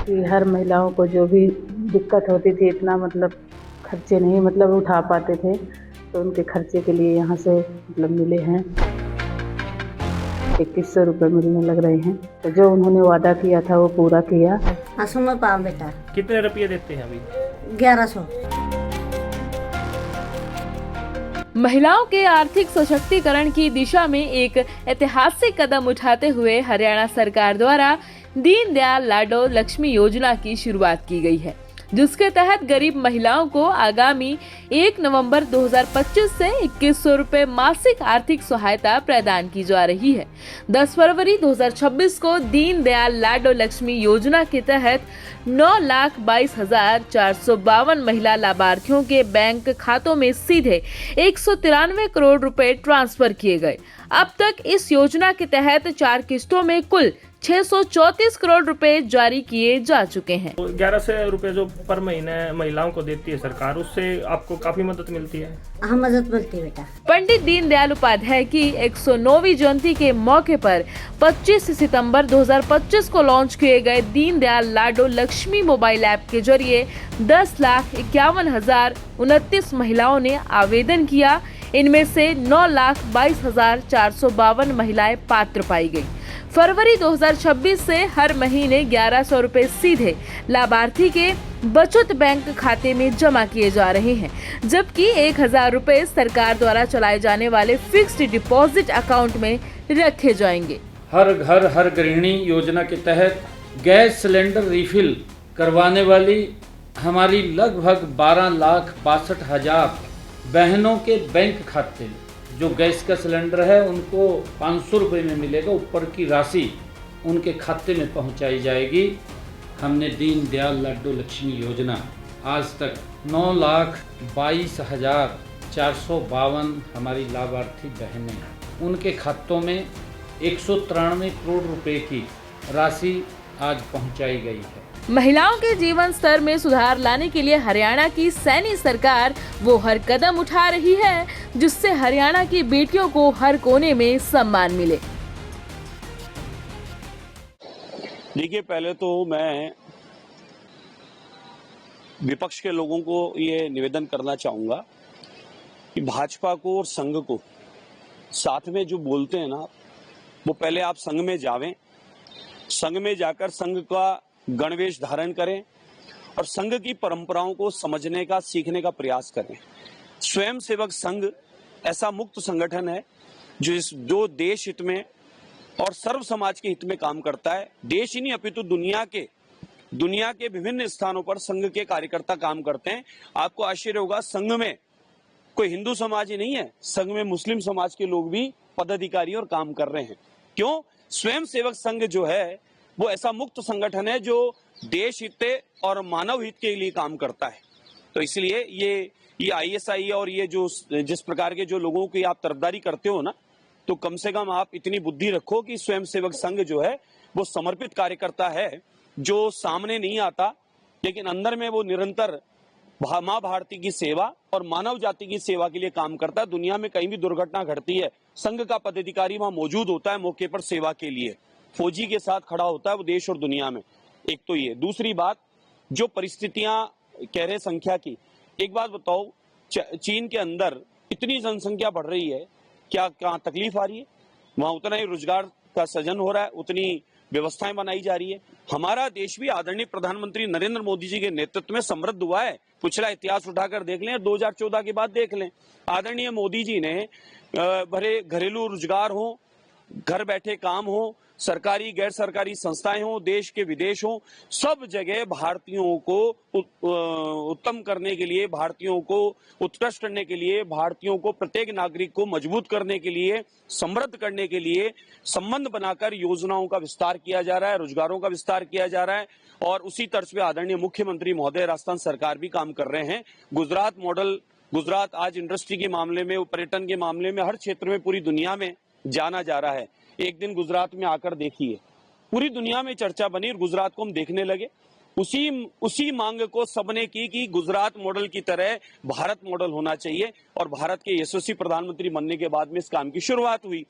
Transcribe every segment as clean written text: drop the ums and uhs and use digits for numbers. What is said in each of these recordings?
कि हर महिलाओं को जो भी दिक्कत होती थी, इतना मतलब खर्चे नहीं उठा पाते थे, तो उनके खर्चे के लिए यहाँ से मिले हैं 2100 रुपये मिलने लग रहे हैं। तो जो उन्होंने वादा किया था वो पूरा किया। हाँ सुनो पाओ बेटा। कितने रुपये देते हैं अभी? 1100। महिलाओं के आर्थिक सशक्तिकरण की दिशा में एक ऐतिहासिक कदम उठाते हुए हरियाणा सरकार द्वारा दीनदयाल लाडो लक्ष्मी योजना की शुरुआत की गई है, जिसके तहत गरीब महिलाओं को आगामी 1 नवंबर 2025 से 2100 रुपए मासिक आर्थिक सहायता प्रदान की जा रही है। 10 फरवरी 2026 को दीनदयाल लाडो लक्ष्मी योजना के तहत 9,22,452 महिला लाभार्थियों के बैंक खातों में सीधे 193 करोड़ रुपए ट्रांसफर किए गए। अब तक इस योजना के तहत 4 किस्तों में कुल 634 करोड़ रुपए जारी किए जा चुके हैं। 1100 रुपए जो पर महीने महिलाओं को देती है सरकार, उससे आपको काफी मदद मिलती है। हाँ मदद मिलती है बेटा। पंडित दीनदयाल उपाध्याय की 109वीं जयंती के मौके पर 25 सितंबर 2025 को लॉन्च किए गए दीनदयाल लाडो लक्ष्मी मोबाइल ऐप के जरिए 10,51,029 महिलाओं ने आवेदन किया। इनमें से 9,22,452 महिलाएं पात्र पाई गयी। फरवरी 2026 से हर महीने 1100 रुपए सीधे लाभार्थी के बचत बैंक खाते में जमा किए जा रहे हैं, जबकि 1,000 रुपए सरकार द्वारा चलाए जाने वाले फिक्स्ड डिपॉजिट अकाउंट में रखे जाएंगे। हर घर हर गृहिणी योजना के तहत गैस सिलेंडर रिफिल करवाने वाली हमारी लगभग 12,62,000 बहनों के बैंक खाते में जो गैस का सिलेंडर है उनको 500 रुपये में मिलेगा, ऊपर की राशि उनके खाते में पहुंचाई जाएगी। हमने दीनदयाल लाडो लक्ष्मी योजना आज तक 9,22,452 हमारी लाभार्थी बहनें उनके खातों में 193 करोड़ रुपए की राशि आज पहुंचाई गई है। महिलाओं के जीवन स्तर में सुधार लाने के लिए हरियाणा की सैनी सरकार वो हर कदम उठा रही है, जिससे हरियाणा की बेटियों को हर कोने में सम्मान मिले। देखिए, पहले तो मैं विपक्ष के लोगों को ये निवेदन करना चाहूंगा कि भाजपा को और संघ को साथ में जो बोलते हैं ना, वो पहले आप संघ में जावें, संघ में जाकर संघ का गणवेश धारण करें और संघ की परंपराओं को समझने का, सीखने का प्रयास करें। स्वयं सेवक संघ ऐसा मुक्त संगठन है जो देश हित में और सर्व समाज के हित में काम करता है। देश ही नहीं अपितु दुनिया के विभिन्न स्थानों पर संघ के कार्यकर्ता काम करते हैं। आपको आश्चर्य होगा, संघ में कोई हिंदू समाज ही नहीं है, संघ में मुस्लिम समाज के लोग भी पदाधिकारी और काम कर रहे हैं। क्यों? स्वयं सेवक संघ जो है वो ऐसा मुक्त संगठन है जो देश हित और मानव हित के लिए काम करता है। तो इसलिए ये आईएसआई और ये जो जिस प्रकार के जो लोगों की आप तरफदारी करते हो ना, तो कम से कम आप इतनी बुद्धि रखो कि स्वयं सेवक संघ जो है वो समर्पित कार्यकर्ता है, जो सामने नहीं आता लेकिन अंदर में वो निरंतर माँ भारती की सेवा और मानव जाति की सेवा के लिए काम करता है। दुनिया में कहीं भी दुर्घटना घटती है, संघ का पदाधिकारी वहां मौजूद होता है मौके पर सेवा के लिए, फौजी के साथ खड़ा होता है वो देश और दुनिया में। एक तो ये। दूसरी बात, जो परिस्थितियां कह रहे संख्या की, एक बात बताओ, चीन के अंदर इतनी जनसंख्या बढ़ रही है, क्या कहाँ तकलीफ आ रही है? वहां उतना ही रोजगार का सृजन हो रहा है, उतनी व्यवस्थाएं बनाई जा रही है। हमारा देश भी आदरणीय प्रधानमंत्री नरेंद्र मोदी जी के नेतृत्व में समृद्ध हुआ है। पिछला इतिहास उठाकर देख लें, 2014 के बाद देख लें, आदरणीय मोदी जी ने भरे घरेलू रोजगार हो, घर बैठे काम हो, सरकारी गैर सरकारी संस्थाएं हो, देश के विदेश हो, सब जगह भारतीयों को उत्तम करने के लिए, भारतीयों को उत्कृष्ट करने के लिए, भारतीयों को प्रत्येक नागरिक को मजबूत करने के लिए, समृद्ध करने के लिए संबंध बनाकर योजनाओं का विस्तार किया जा रहा है, रोजगारों का विस्तार किया जा रहा है। और उसी तर्ज पे आदरणीय मुख्यमंत्री महोदय, राजस्थान सरकार भी काम कर रहे हैं। गुजरात मॉडल, गुजरात आज इंडस्ट्री के मामले में, पर्यटन के मामले में हर क्षेत्र में पूरी दुनिया में जाना जा रहा है। एक दिन गुजरात में आकर देखिए, पूरी दुनिया में चर्चा बनी और गुजरात को हम देखने लगे। उसी मांग को सबने की कि गुजरात मॉडल की तरह भारत मॉडल होना चाहिए और भारत के यशस्वी प्रधानमंत्री बनने के बाद में इस काम की शुरुआत हुई।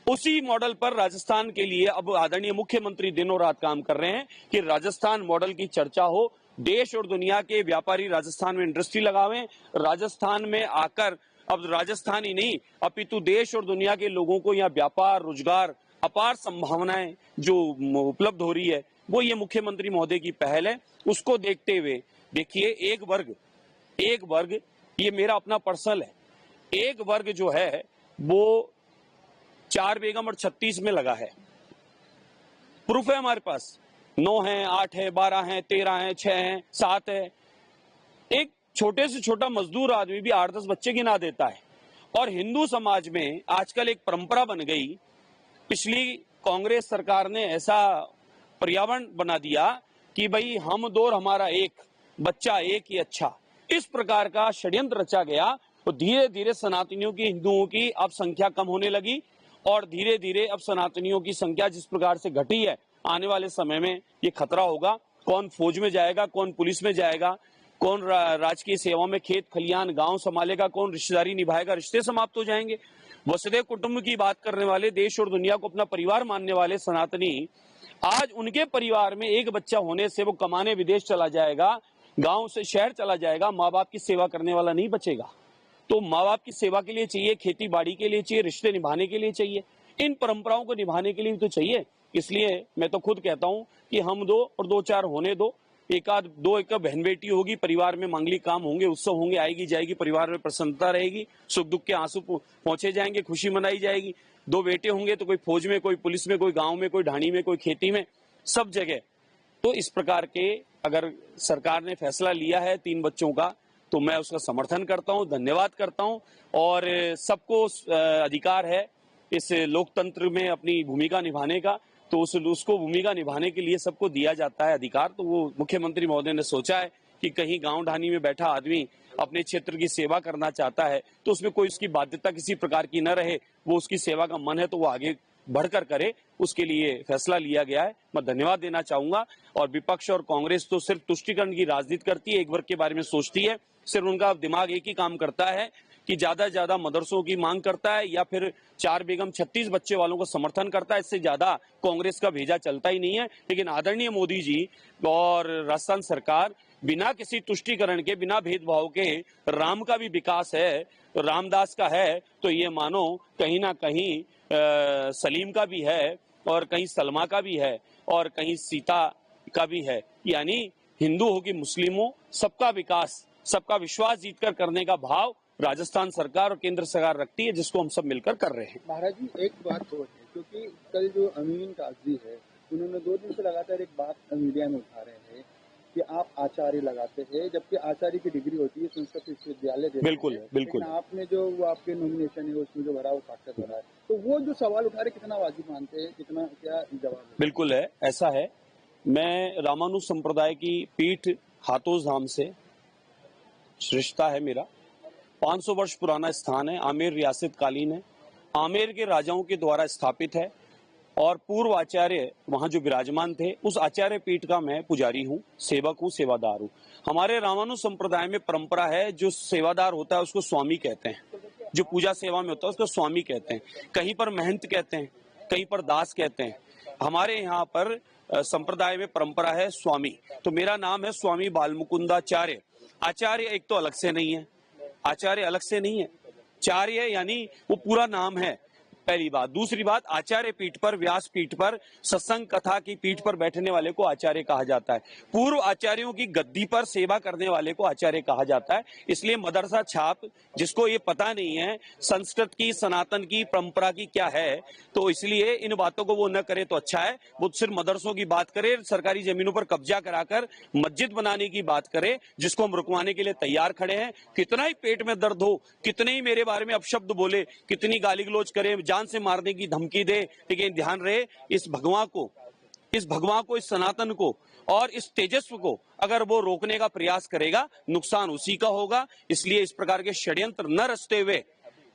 उसी मॉडल पर राजस्थान के लिए अब आदरणीय मुख्यमंत्री दिनों रात काम कर रहे हैं कि राजस्थान मॉडल की चर्चा हो, देश और दुनिया के व्यापारी राजस्थान में इंडस्ट्री लगावें, राजस्थान में आकर अब राजस्थान ही नहीं अपितु देश और दुनिया के लोगों को यहाँ व्यापार रोजगार अपार संभावनाएं जो उपलब्ध हो रही है, वो ये मुख्यमंत्री महोदय की पहल है। उसको देखते हुए देखिए एक वर्ग ये मेरा अपना पर्सनल है, एक वर्ग जो है वो 4 बेगम और 36 में लगा है। प्रूफ है हमारे पास, 9 है, 8 है, 12 है, 13 है, 6 है, 7 है। एक छोटे से छोटा मजदूर आदमी भी 8-10 बच्चे गिना देता है। और हिंदू समाज में आजकल एक परंपरा बन गई, पिछली कांग्रेस सरकार ने ऐसा पर्यावरण बना दिया कि भाई हम दो और हमारा एक, बच्चा एक ही अच्छा, इस प्रकार का षड्यंत्र रचा गया। तो धीरे धीरे सनातनियों की, हिंदुओं की अब संख्या कम होने लगी और धीरे धीरे अब सनातनियों की संख्या जिस प्रकार से घटी है, आने वाले समय में ये खतरा होगा। कौन फौज में जाएगा, कौन पुलिस में जाएगा, कौन राजकीय सेवा में खेत खलियान गांव संभालेगा, कौन रिश्तेदारी निभाएगा, रिश्ते समाप्त हो जाएंगे। वसुधैव कुटुंब की बात करने वाले, देश और दुनिया को अपना परिवार मानने वाले सनातनी, आज उनके परिवार में एक बच्चा होने से वो कमाने विदेश चला जाएगा, गांव से शहर चला जाएगा, माँ बाप की सेवा करने वाला नहीं बचेगा। तो माँ बाप की सेवा के लिए चाहिए, खेती बाड़ी के लिए चाहिए, रिश्ते निभाने के लिए चाहिए, इन परंपराओं को निभाने के लिए भी तो चाहिए। इसलिए मैं तो खुद कहता हूं कि हम दो और 2-4 होने दो, एक बहन बेटी होगी, परिवार में मांगलिक काम होंगे, उत्सव होंगे, आएगी जाएगी, परिवार में प्रसन्नता रहेगी, सुख दुख के आंसू पहुंचे जाएंगे, खुशी मनाई जाएगी। 2 बेटे होंगे तो कोई फौज में, कोई पुलिस में, कोई गांव में, कोई ढाणी में, कोई खेती में, सब जगह। तो इस प्रकार के अगर सरकार ने फैसला लिया है 3 बच्चों का, तो मैं उसका समर्थन करता हूं, धन्यवाद करता हूं। और सबको अधिकार है इस लोकतंत्र में अपनी भूमिका निभाने का, तो उसको भूमिका निभाने के लिए सबको दिया जाता है अधिकार। तो वो मुख्यमंत्री महोदय ने सोचा है कि कहीं गांव ढाणी में बैठा आदमी अपने क्षेत्र की सेवा करना चाहता है तो उसमें कोई उसकी बाध्यता किसी प्रकार की न रहे, वो उसकी सेवा का मन है तो वो आगे बढ़कर करे, उसके लिए फैसला लिया गया है। मैं धन्यवाद देना चाहूंगा। और विपक्ष और कांग्रेस तो सिर्फ तुष्टीकरण की राजनीति करती है, एक वर्ग के बारे में सोचती है, सिर्फ उनका दिमाग एक ही काम करता है कि ज्यादा से ज्यादा मदरसों की मांग करता है या फिर 4 बेगम 36 बच्चे वालों को समर्थन करता है। इससे ज्यादा कांग्रेस का भेजा चलता ही नहीं है। लेकिन आदरणीय मोदी जी और राजस्थान सरकार बिना किसी तुष्टीकरण के, बिना भेदभाव के, राम का भी विकास है, रामदास का है, तो ये मानो कहीं ना कहीं सलीम का भी है और कहीं सलमा का भी है और कहीं सीता का भी है। यानी हिंदू हो कि मुस्लिम हो, सबका विकास, सबका विश्वास जीतकर करने का भाव राजस्थान सरकार और केंद्र सरकार रखती है, जिसको हम सब मिलकर कर रहे हैं। महाराज जी, एक बात और है, क्योंकि कल जो अमीन काजी है, उन्होंने 2 दिन से लगातार एक बात मीडिया में उठा रहे हैं कि आप आचार्य लगाते हैं, जबकि आचार्य की डिग्री होती है संस्कृत विश्वविद्यालय। बिल्कुल बिल्कुल। आपने जो वो आपके नॉमिनेशन है उसमें जो भरा वो साक्षात भरा है, तो वो जो सवाल उठा रहे कितना वाजिब मानते हैं, कितना क्या जवाब है? बिल्कुल है, ऐसा है। मैं रामानुज संप्रदाय की पीठ हाथोस धाम से रिश्ता है मेरा, 500 वर्ष पुराना स्थान है, आमेर रियासत कालीन है, आमेर के राजाओं के द्वारा स्थापित है और पूर्व आचार्य वहां जो विराजमान थे, उस आचार्य पीठ का मैं पुजारी हूँ, सेवक हूँ, सेवादार हूँ। हमारे रामानुज संप्रदाय में परंपरा है, जो सेवादार होता है उसको स्वामी कहते हैं, जो पूजा सेवा में होता है उसको स्वामी कहते हैं, कहीं पर महंत कहते हैं, कहीं पर दास कहते हैं। हमारे यहाँ पर संप्रदाय में परंपरा है स्वामी। तो मेरा नाम है स्वामी बालमुकुंदाचार्य। आचार्य एक तो अलग से नहीं है, आचार्य अलग से नहीं है, चार्य यानी वो पूरा नाम है, पहली बात। दूसरी बात, आचार्य पीठ पर, व्यास पीठ पर, सत्संग कथा की पीठ पर बैठने वाले को आचार्य कहा जाता है। पूर्व आचार्यों की गद्दी पर सेवा करने वाले को आचार्य कहा जाता है। इसलिए मदरसा छाप, जिसको ये पता नहीं है संस्कृत की, सनातन की परंपरा की क्या है, तो इसलिए इन बातों को वो न करे तो अच्छा है। वो सिर्फ मदरसों की बात करे, सरकारी जमीनों पर कब्जा कराकर मस्जिद बनाने की बात करे, जिसको हम रुकवाने के लिए तैयार खड़े हैं। कितना ही पेट में दर्द हो, कितने ही मेरे बारे में अपशब्द बोले, कितनी गाली गलौज करे, जान से मारने की धमकी दे, लेकिन ध्यान रहे, इस भगवान को, इस सनातन को और इस तेजस्व को अगर वो रोकने का प्रयास करेगा, नुकसान उसी का होगा। इसलिए इस प्रकार के षड्यंत्र न रचते हुए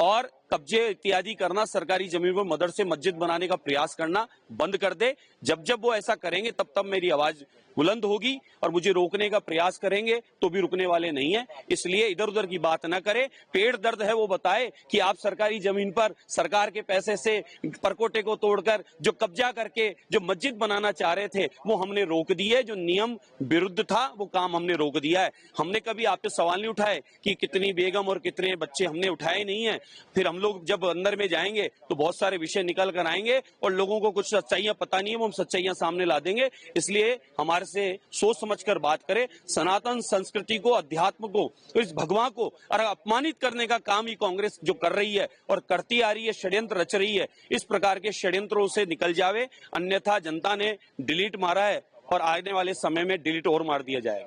और कब्जे इत्यादि करना, सरकारी जमीन पर मदरसे मस्जिद बनाने का प्रयास करना बंद कर दे। जब जब वो ऐसा करेंगे तब तब मेरी आवाज बुलंद होगी और मुझे रोकने का प्रयास करेंगे तो भी रुकने वाले नहीं है। इसलिए इधर उधर की बात न करें, पेट दर्द है वो बताए कि आप सरकारी जमीन पर सरकार के पैसे से परकोटे को तोड़कर जो कब्जा करके जो मस्जिद बनाना चाह रहे थे वो हमने रोक दी है। जो नियम विरुद्ध था वो काम हमने रोक दिया है। हमने कभी आप पे सवाल नहीं उठाए कि कितनी बेगम और कितने बच्चे, हमने उठाए नहीं है। फिर हम लोग जब अंदर में जाएंगे तो बहुत सारे विषय निकल कर आएंगे और लोगों को कुछ सच्चाइयां पता नहीं है, वो हम सच्चाइयां सामने ला देंगे। इसलिए हमारे से सोच समझकर बात करें। सनातन संस्कृति को, अध्यात्म को, तो इस भगवान को और अपमानित करने का काम ही कांग्रेस जो कर रही है और करती आ रही है, षड्यंत्र रच रही है। इस प्रकार के षड्यंत्रों से निकल जावे, अन्यथा जनता ने डिलीट मारा है और आने वाले समय में डिलीट और मार दिया जाएगा।